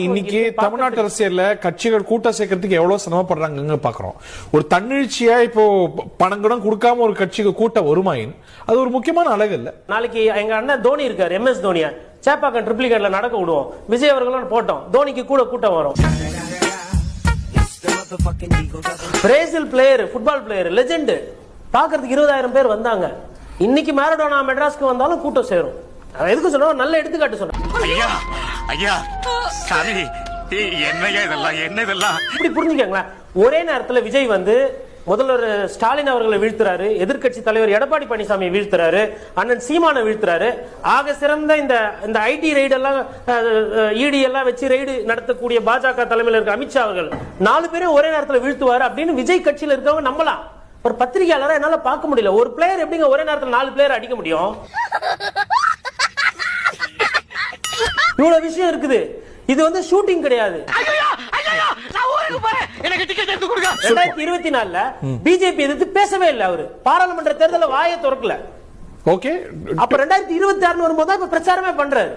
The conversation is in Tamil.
இன்னைக்கு தமிழ்நாட்டு அரசியல்ல கட்சிகள் கூட்டம் சேர்க்கறதுக்கு எவ்வளவு சிரமப்படுறாங்க பாக்குறோம். ஒரு தன்னிழ்ச்சியா இப்போ பணம் கூட கொடுக்காம ஒரு கட்சிக்கு கூட்டம் வருமாயின் அது ஒரு முக்கியமான அழகு இல்ல. நாளைக்கு எங்க அண்ணன் தோனி இருக்காரு, MS தோனியா சேப்பாக்கம் ட்ரிப்ளிகேட்ல நடக்க விடுவோம். விஜய் அவர்களும் போட்டோம், தோனிக்கு கூட கூட்டம் வரும். Brazil player, football player, legend பாக்குறதுக்கு 20,000 பேர் வந்தாங்க. இன்னைக்கு மேரடோனா மெட்ராஸ்க்கு வந்தாலும் கூட்டம் சேரும். எதுக்கு சொல்றோம், நல்ல எடுத்துக்காட்டு சொல்றேன். ஐயா சாமி என்ன இதெல்லாம் இப்படி புரிஞ்சுக்கங்களேன். ஒரே நேரத்துல விஜய் வந்து முதல்வர் ஸ்டாலின் அவர்களை வீழ்த்துறாரு, எதிர்க்கட்சி தலைவர் எடப்பாடி பழனிசாமி வீழ்த்துறாரு, அண்ணன் சீமானை வீழ்த்துறாரு. ஆக சிறந்த இந்த ஐடி ரைடு எல்லாம் இடி எல்லாம் வச்சு ரைடு நடத்தக்கூடிய பாஜக தலைமையில் இருக்க அமித்ஷா அவர்கள் 4 பேரும் ஒரே நேரத்தில் வீழ்த்துவாரு அப்படின்னு விஜய் கட்சியில் இருக்கவங்க நம்பலாம். ஒரு பத்திரிகையாளரை என்னால பார்க்க முடியல. ஒரு பிளேயர் எப்படிங்க ஒரே நேரத்தில் 4 பிளேயர் அடிக்க முடியும்? இவ்வளவு விஷயம் இருக்குது. இது வந்து ஷூட்டிங் கிடையாது. 2024 பிஜேபி எதிர்த்து பேசவே இல்லை. அவரு பாராளுமன்ற தேர்தலில் வாயை திறக்கல. ஓகே, அப்ப 2026 வரும்போது இப்ப பிரச்சாரமே பண்றாரு.